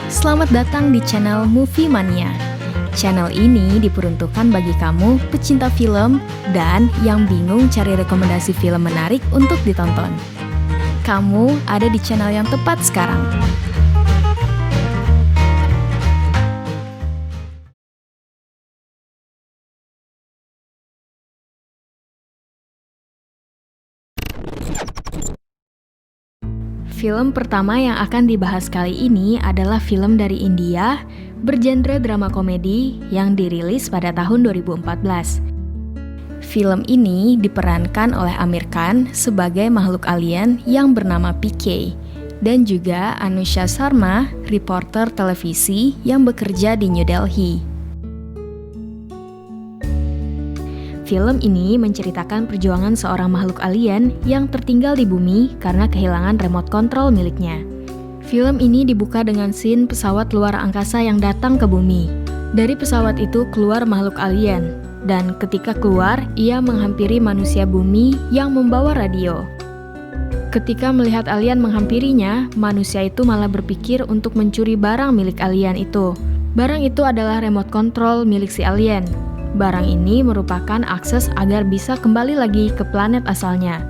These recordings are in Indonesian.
Selamat datang di channel Movie Mania. Channel ini diperuntukkan bagi kamu pecinta film dan yang bingung cari rekomendasi film menarik untuk ditonton. Kamu ada di channel yang tepat sekarang. Film pertama yang akan dibahas kali ini adalah film dari India bergenre drama komedi yang dirilis pada tahun 2014. Film ini diperankan oleh Aamir Khan sebagai makhluk alien yang bernama PK dan juga Anushka Sharma, reporter televisi yang bekerja di New Delhi. Film ini menceritakan perjuangan seorang makhluk alien yang tertinggal di bumi karena kehilangan remote control miliknya. Film ini dibuka dengan scene pesawat luar angkasa yang datang ke bumi. Dari pesawat itu keluar makhluk alien, dan ketika keluar, ia menghampiri manusia bumi yang membawa radio. Ketika melihat alien menghampirinya, manusia itu malah berpikir untuk mencuri barang milik alien itu. Barang itu adalah remote control milik si alien. Barang ini merupakan akses agar bisa kembali lagi ke planet asalnya.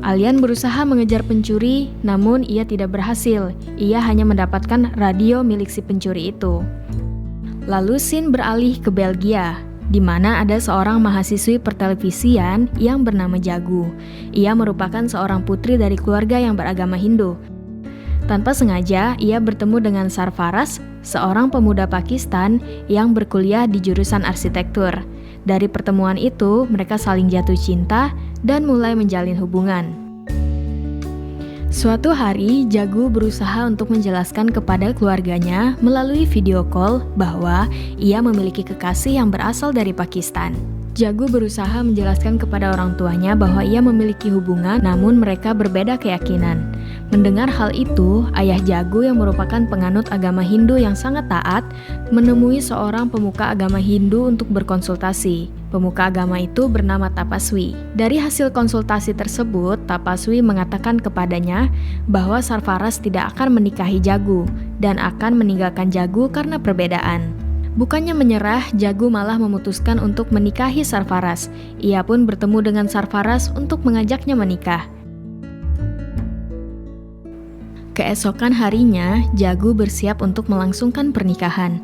Alien berusaha mengejar pencuri, namun ia tidak berhasil. Ia hanya mendapatkan radio milik si pencuri itu. Lalu scene beralih ke Belgia, di mana ada seorang mahasiswi pertelevisian yang bernama Jagu. Ia merupakan seorang putri dari keluarga yang beragama Hindu. Tanpa sengaja, ia bertemu dengan Sarfaraz, seorang pemuda Pakistan yang berkuliah di jurusan arsitektur. Dari pertemuan itu, mereka saling jatuh cinta dan mulai menjalin hubungan. Suatu hari, Jagu berusaha untuk menjelaskan kepada keluarganya melalui video call bahwa ia memiliki kekasih yang berasal dari Pakistan. Jagu berusaha menjelaskan kepada orang tuanya bahwa ia memiliki hubungan, namun mereka berbeda keyakinan. Mendengar hal itu, ayah Jagu yang merupakan penganut agama Hindu yang sangat taat, menemui seorang pemuka agama Hindu untuk berkonsultasi. Pemuka agama itu bernama Tapaswi. Dari hasil konsultasi tersebut, Tapaswi mengatakan kepadanya bahwa Sarfaraz tidak akan menikahi Jagu dan akan meninggalkan Jagu karena perbedaan. Bukannya menyerah, Jagu malah memutuskan untuk menikahi Sarfaraz. Ia pun bertemu dengan Sarfaraz untuk mengajaknya menikah. Keesokan harinya, Jagu bersiap untuk melangsungkan pernikahan.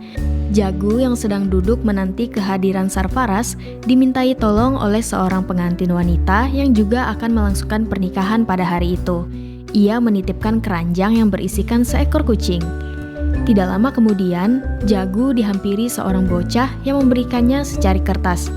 Jagu yang sedang duduk menanti kehadiran Sarfaraz dimintai tolong oleh seorang pengantin wanita yang juga akan melangsungkan pernikahan pada hari itu. Ia menitipkan keranjang yang berisikan seekor kucing. Tidak lama kemudian, Jagu dihampiri seorang bocah yang memberikannya secari kertas.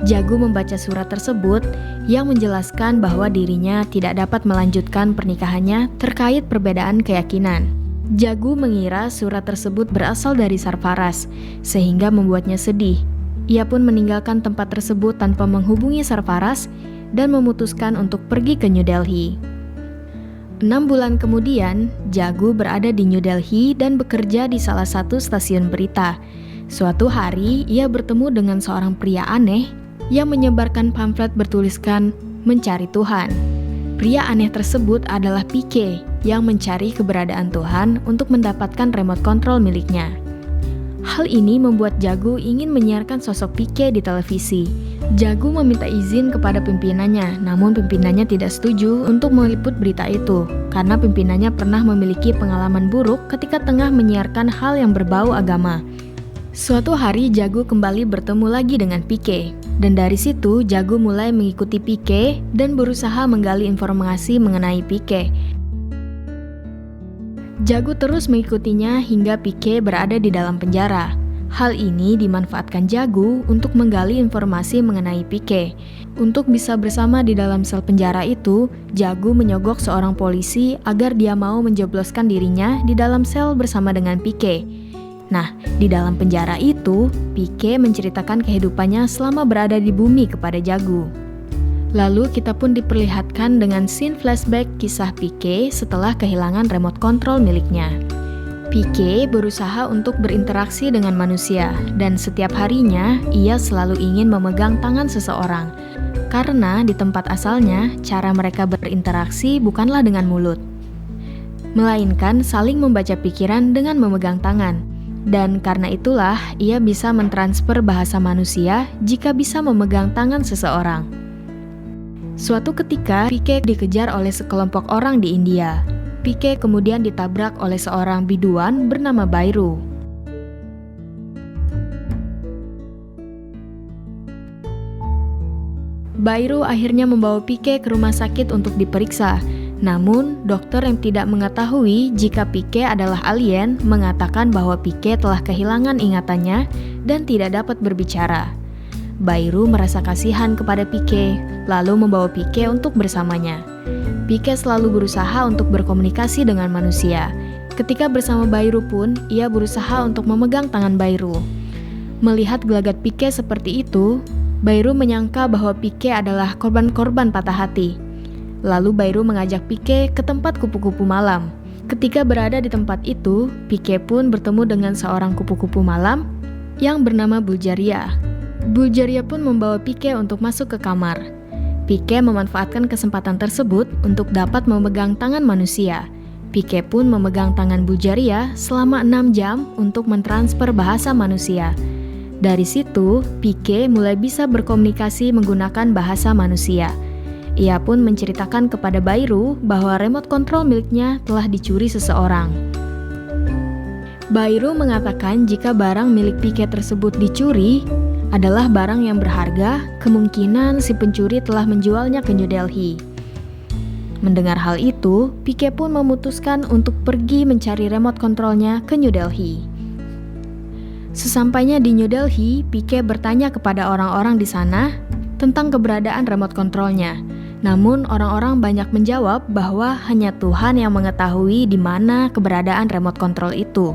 Jagu membaca surat tersebut yang menjelaskan bahwa dirinya tidak dapat melanjutkan pernikahannya terkait perbedaan keyakinan. Jagu mengira surat tersebut berasal dari Sarfaraz, sehingga membuatnya sedih. Ia pun meninggalkan tempat tersebut tanpa menghubungi Sarfaraz dan memutuskan untuk pergi ke New Delhi. 6 bulan kemudian, Jagu berada di New Delhi dan bekerja di salah satu stasiun berita. Suatu hari, ia bertemu dengan seorang pria aneh yang menyebarkan pamflet bertuliskan "Mencari Tuhan". Pria aneh tersebut adalah PK yang mencari keberadaan Tuhan untuk mendapatkan remote control miliknya. Hal ini membuat Jagu ingin menyiarkan sosok PK di televisi. Jagu meminta izin kepada pimpinannya, namun pimpinannya tidak setuju untuk meliput berita itu, karena pimpinannya pernah memiliki pengalaman buruk ketika tengah menyiarkan hal yang berbau agama. Suatu hari Jagu kembali bertemu lagi dengan PK, dan dari situ Jagu mulai mengikuti PK dan berusaha menggali informasi mengenai PK. Jagu terus mengikutinya hingga PK berada di dalam penjara. Hal ini dimanfaatkan Jagu untuk menggali informasi mengenai PK. Untuk bisa bersama di dalam sel penjara itu, Jagu menyogok seorang polisi agar dia mau menjebloskan dirinya di dalam sel bersama dengan PK. Nah, di dalam penjara itu, PK menceritakan kehidupannya selama berada di bumi kepada Jagu. Lalu kita pun diperlihatkan dengan scene flashback kisah PK setelah kehilangan remote control miliknya. PK berusaha untuk berinteraksi dengan manusia, dan setiap harinya ia selalu ingin memegang tangan seseorang. Karena di tempat asalnya, cara mereka berinteraksi bukanlah dengan mulut. melainkan saling membaca pikiran dengan memegang tangan. Dan karena itulah ia bisa mentransfer bahasa manusia jika bisa memegang tangan seseorang. Suatu ketika, Pike dikejar oleh sekelompok orang di India. Pike kemudian ditabrak oleh seorang biduan bernama Bairu. Bairu akhirnya membawa Pike ke rumah sakit untuk diperiksa. Namun, dokter yang tidak mengetahui jika Pike adalah alien mengatakan bahwa Pike telah kehilangan ingatannya dan tidak dapat berbicara. Bairu merasa kasihan kepada Pike, lalu membawa Pike untuk bersamanya. Pike selalu berusaha untuk berkomunikasi dengan manusia. Ketika bersama Bairu pun, ia berusaha untuk memegang tangan Bairu. Melihat gelagat Pike seperti itu, Bairu menyangka bahwa Pike adalah korban-korban patah hati. Lalu Bairu mengajak Pike ke tempat kupu-kupu malam. Ketika berada di tempat itu, Pike pun bertemu dengan seorang kupu-kupu malam yang bernama Bulgaria. Bulgaria pun membawa Pike untuk masuk ke kamar. Pike memanfaatkan kesempatan tersebut untuk dapat memegang tangan manusia. Pike pun memegang tangan Bulgaria selama 6 jam untuk mentransfer bahasa manusia. Dari situ, Pike mulai bisa berkomunikasi menggunakan bahasa manusia. Ia pun menceritakan kepada Bairu bahwa remote control miliknya telah dicuri seseorang. Bairu mengatakan jika barang milik Pike tersebut dicuri adalah barang yang berharga, kemungkinan si pencuri telah menjualnya ke New Delhi. Mendengar hal itu, Pike pun memutuskan untuk pergi mencari remote controlnya ke New Delhi. Sesampainya di New Delhi, Pike bertanya kepada orang-orang di sana tentang keberadaan remote controlnya. Namun orang-orang banyak menjawab bahwa hanya Tuhan yang mengetahui di mana keberadaan remote control itu.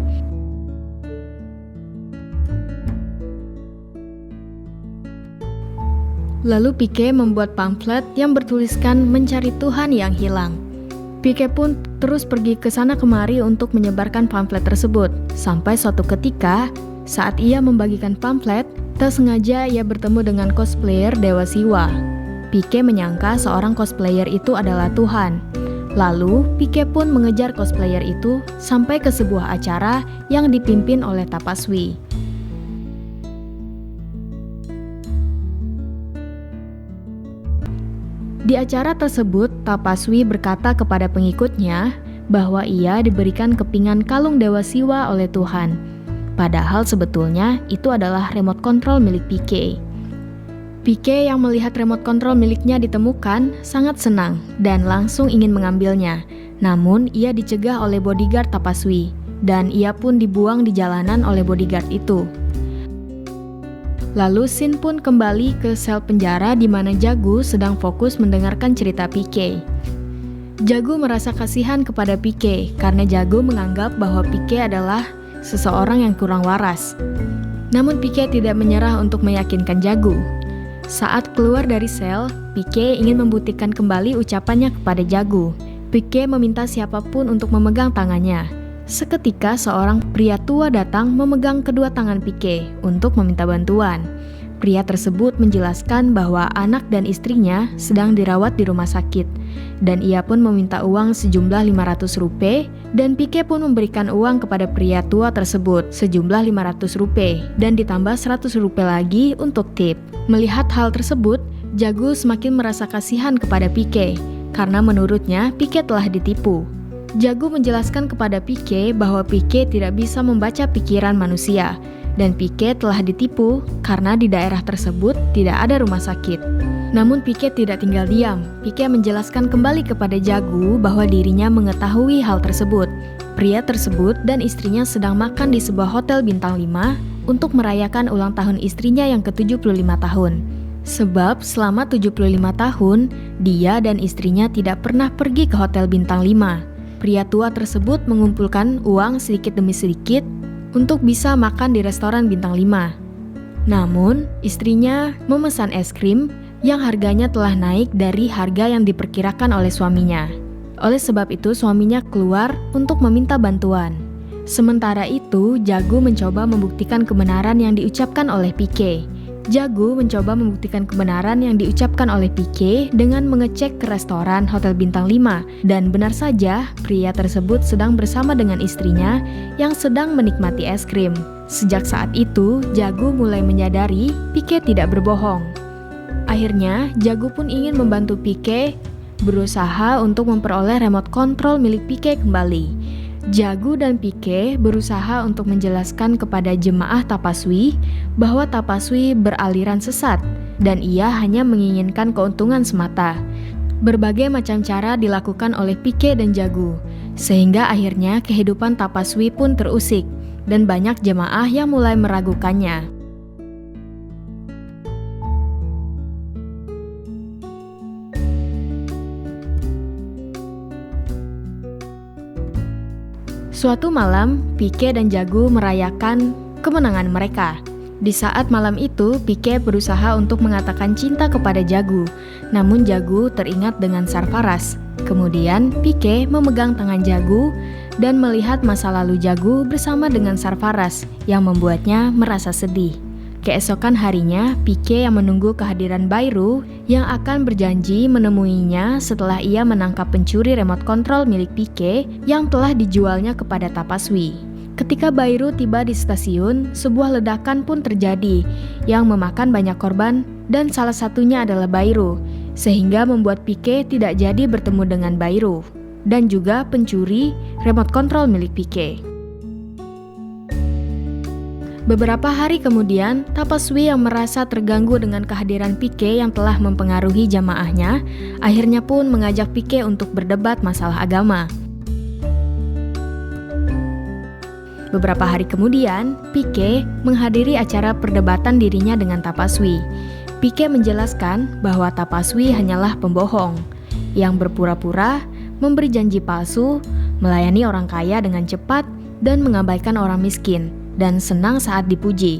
Lalu Pike membuat pamflet yang bertuliskan mencari Tuhan yang hilang. Pike pun terus pergi ke sana kemari untuk menyebarkan pamflet tersebut. Sampai suatu ketika, saat ia membagikan pamflet, tak sengaja ia bertemu dengan cosplayer Dewa Siwa. Pike menyangka seorang cosplayer itu adalah Tuhan. Lalu, Pike pun mengejar cosplayer itu sampai ke sebuah acara yang dipimpin oleh Tapaswi. Di acara tersebut, Tapaswi berkata kepada pengikutnya bahwa ia diberikan kepingan kalung Dewa Siwa oleh Tuhan. Padahal sebetulnya itu adalah remote control milik Pike. Pike yang melihat remote control miliknya ditemukan sangat senang dan langsung ingin mengambilnya. Namun ia dicegah oleh bodyguard Tapaswi dan ia pun dibuang di jalanan oleh bodyguard itu. Lalu Sin pun kembali ke sel penjara di mana Jagu sedang fokus mendengarkan cerita Pike. Jagu merasa kasihan kepada Pike karena Jagu menganggap bahwa Pike adalah seseorang yang kurang waras. Namun Pike tidak menyerah untuk meyakinkan Jagu. Saat keluar dari sel, Pike ingin membuktikan kembali ucapannya kepada Jagu. Pike meminta siapapun untuk memegang tangannya. Seketika seorang pria tua datang memegang kedua tangan Pike untuk meminta bantuan. Pria tersebut menjelaskan bahwa anak dan istrinya sedang dirawat di rumah sakit dan ia pun meminta uang sejumlah 500 rupiah dan Pike pun memberikan uang kepada pria tua tersebut sejumlah 500 rupiah dan ditambah 100 rupiah lagi untuk tip. Melihat hal tersebut, Jagu semakin merasa kasihan kepada Pike karena menurutnya Pike telah ditipu. Jagu menjelaskan kepada Pike bahwa Pike tidak bisa membaca pikiran manusia dan Pike telah ditipu karena di daerah tersebut tidak ada rumah sakit. Namun Pike tidak tinggal diam. Pike menjelaskan kembali kepada Jagu bahwa dirinya mengetahui hal tersebut. Pria tersebut dan istrinya sedang makan di sebuah hotel bintang 5 untuk merayakan ulang tahun istrinya yang ke-75 tahun. Sebab selama 75 tahun, dia dan istrinya tidak pernah pergi ke hotel bintang 5. Pria tua tersebut mengumpulkan uang sedikit demi sedikit untuk bisa makan di restoran bintang 5. Namun, istrinya memesan es krim yang harganya telah naik dari harga yang diperkirakan oleh suaminya. Oleh sebab itu, suaminya keluar untuk meminta bantuan. Sementara itu, Jagu mencoba membuktikan kebenaran yang diucapkan oleh Pike. Jagu mencoba membuktikan kebenaran yang diucapkan oleh Pique dengan mengecek ke restoran Hotel Bintang 5, dan benar saja pria tersebut sedang bersama dengan istrinya yang sedang menikmati es krim. Sejak saat itu, Jagu mulai menyadari Pique tidak berbohong. Akhirnya, Jagu pun ingin membantu Pique berusaha untuk memperoleh remote control milik Pique kembali. Jagu dan Pique berusaha untuk menjelaskan kepada jemaah Tapaswi bahwa Tapaswi beraliran sesat dan ia hanya menginginkan keuntungan semata. Berbagai macam cara dilakukan oleh Pique dan Jagu, sehingga akhirnya kehidupan Tapaswi pun terusik dan banyak jemaah yang mulai meragukannya. Suatu malam, Pique dan Jagu merayakan kemenangan mereka. Di saat malam itu, Pique berusaha untuk mengatakan cinta kepada Jagu, namun Jagu teringat dengan Sarfaraz. Kemudian, Pique memegang tangan Jagu dan melihat masa lalu Jagu bersama dengan Sarfaraz yang membuatnya merasa sedih. Keesokan harinya, Pique yang menunggu kehadiran Bayrou yang akan berjanji menemuinya setelah ia menangkap pencuri remote control milik Pique yang telah dijualnya kepada Tapaswi. Ketika Bayrou tiba di stasiun, sebuah ledakan pun terjadi yang memakan banyak korban dan salah satunya adalah Bayrou, sehingga membuat Pique tidak jadi bertemu dengan Bayrou dan juga pencuri remote control milik Pique. Beberapa hari kemudian, Tapaswi yang merasa terganggu dengan kehadiran Pique yang telah mempengaruhi jamaahnya, akhirnya pun mengajak Pique untuk berdebat masalah agama. Beberapa hari kemudian, Pique menghadiri acara perdebatan dirinya dengan Tapaswi. Pique menjelaskan bahwa Tapaswi hanyalah pembohong, yang berpura-pura, memberi janji palsu, melayani orang kaya dengan cepat, dan mengabaikan orang miskin, dan senang saat dipuji.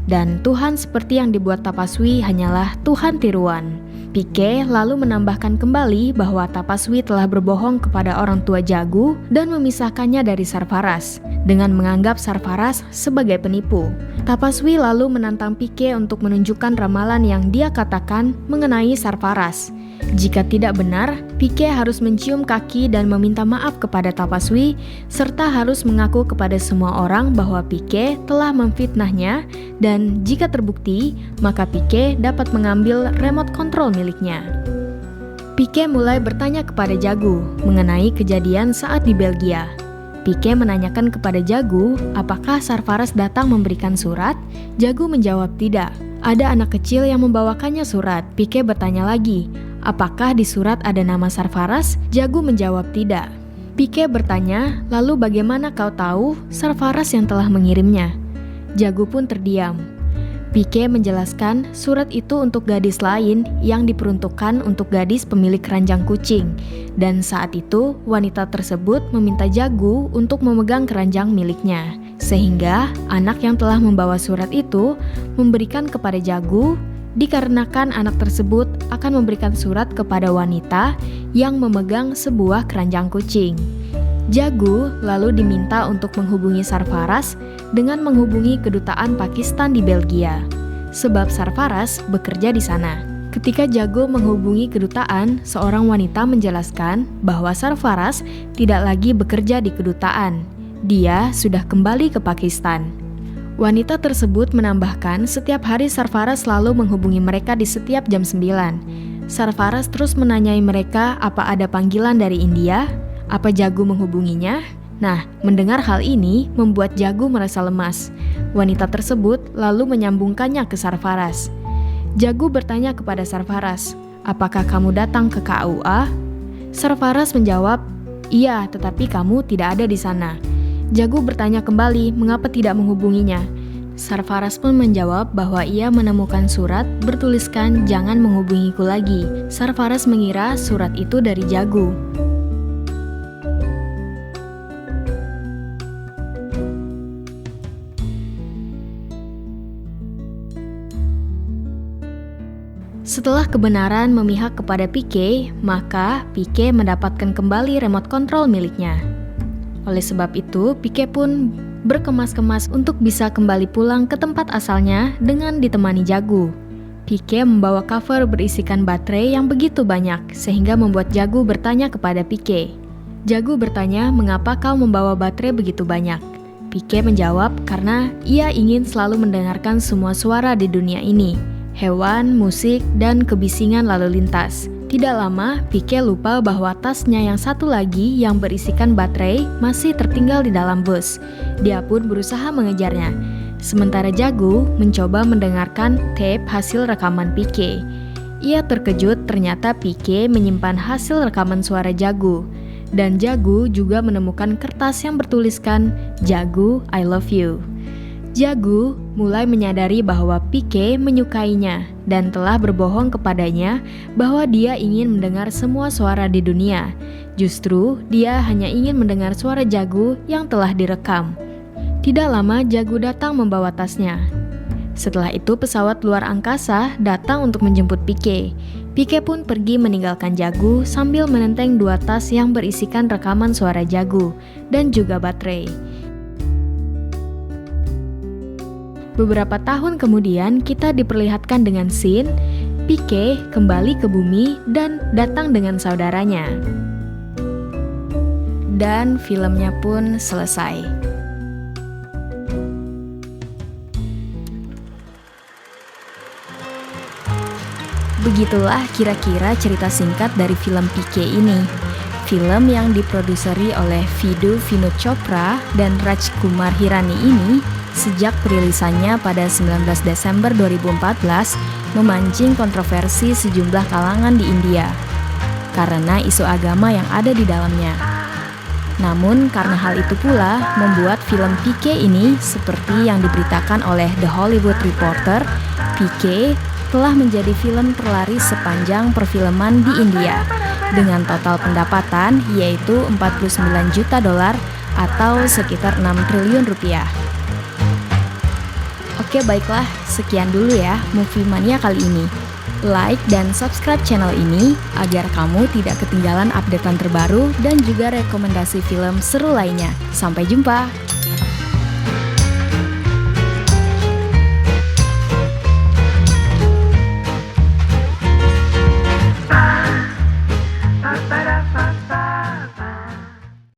Dan Tuhan seperti yang dibuat Tapaswi hanyalah Tuhan tiruan. Pique lalu menambahkan kembali bahwa Tapaswi telah berbohong kepada orang tua Jagu dan memisahkannya dari Sarfaraz dengan menganggap Sarfaraz sebagai penipu. Tapaswi lalu menantang Pique untuk menunjukkan ramalan yang dia katakan mengenai Sarfaraz. Jika tidak benar, Pique harus mencium kaki dan meminta maaf kepada Tapaswi, serta harus mengaku kepada semua orang bahwa Pique telah memfitnahnya, dan jika terbukti, maka Pique dapat mengambil remote control miliknya. Pique mulai bertanya kepada Jagu mengenai kejadian saat di Belgia. Pique menanyakan kepada Jagu apakah Sarfaraz datang memberikan surat. Jagu menjawab tidak. Ada anak kecil yang membawakannya surat. Pique bertanya lagi, apakah di surat ada nama Sarfaraz? Jagu menjawab tidak. Pique bertanya, lalu bagaimana kau tahu Sarfaraz yang telah mengirimnya? Jagu pun terdiam. Pique menjelaskan surat itu untuk gadis lain yang diperuntukkan untuk gadis pemilik keranjang kucing. Dan saat itu wanita tersebut meminta Jagu untuk memegang keranjang miliknya. Sehingga anak yang telah membawa surat itu memberikan kepada Jagu, dikarenakan anak tersebut akan memberikan surat kepada wanita yang memegang sebuah keranjang kucing. Jagu lalu diminta untuk menghubungi Sarfaraz dengan menghubungi kedutaan Pakistan di Belgia, sebab Sarfaraz bekerja di sana. Ketika Jagu menghubungi kedutaan, seorang wanita menjelaskan bahwa Sarfaraz tidak lagi bekerja di kedutaan. Dia sudah kembali ke Pakistan. Wanita tersebut menambahkan setiap hari Sarfaraz selalu menghubungi mereka di setiap jam 9. Sarfaraz terus menanyai mereka apa ada panggilan dari India, apa Jagu menghubunginya. Nah, mendengar hal ini membuat Jagu merasa lemas. Wanita tersebut lalu menyambungkannya ke Sarfaraz. Jagu bertanya kepada Sarfaraz, apakah kamu datang ke KUA? Sarfaraz menjawab, iya, tetapi kamu tidak ada di sana. Jagu bertanya kembali mengapa tidak menghubunginya. Sarfaraz pun menjawab bahwa ia menemukan surat bertuliskan jangan menghubungiku lagi. Sarfaraz mengira surat itu dari Jagu. Setelah kebenaran memihak kepada Pique, maka Pique mendapatkan kembali remote control miliknya. Oleh sebab itu, Pique pun berkemas-kemas untuk bisa kembali pulang ke tempat asalnya dengan ditemani Jagu. Pique membawa cover berisikan baterai yang begitu banyak, sehingga membuat Jagu bertanya kepada Pique. Jagu bertanya, mengapa kau membawa baterai begitu banyak? Pique menjawab, karena ia ingin selalu mendengarkan semua suara di dunia ini. Hewan, musik, dan kebisingan lalu lintas. Tidak lama, Pique lupa bahwa tasnya yang satu lagi yang berisikan baterai masih tertinggal di dalam bus. Dia pun berusaha mengejarnya. Sementara Jagu mencoba mendengarkan tape hasil rekaman Pique. Ia terkejut ternyata Pique menyimpan hasil rekaman suara Jagu. Dan Jagu juga menemukan kertas yang bertuliskan, "Jagu, I love you." Jagu mulai menyadari bahwa Pique menyukainya dan telah berbohong kepadanya bahwa dia ingin mendengar semua suara di dunia. Justru, dia hanya ingin mendengar suara Jagu yang telah direkam. Tidak lama, Jagu datang membawa tasnya. Setelah itu, pesawat luar angkasa datang untuk menjemput Pique. Pique pun pergi meninggalkan Jagu sambil menenteng 2 tas yang berisikan rekaman suara Jagu dan juga baterai. Beberapa tahun kemudian, kita diperlihatkan dengan scene Pique kembali ke bumi dan datang dengan saudaranya. Dan filmnya pun selesai. Begitulah kira-kira cerita singkat dari film Pique ini. Film yang diproduseri oleh Vidhu Vinod Chopra dan Rajkumar Hirani ini sejak perilisannya pada 19 Desember 2014 memancing kontroversi sejumlah kalangan di India karena isu agama yang ada di dalamnya. Namun karena hal itu pula membuat film Pique ini seperti yang diberitakan oleh The Hollywood Reporter, Pique telah menjadi film terlaris sepanjang perfilman di India dengan total pendapatan yaitu $49 juta atau sekitar 6 triliun rupiah. Oke baiklah, sekian dulu ya Movie Mania kali ini. Like dan subscribe channel ini agar kamu tidak ketinggalan updatean terbaru dan juga rekomendasi film seru lainnya. Sampai jumpa!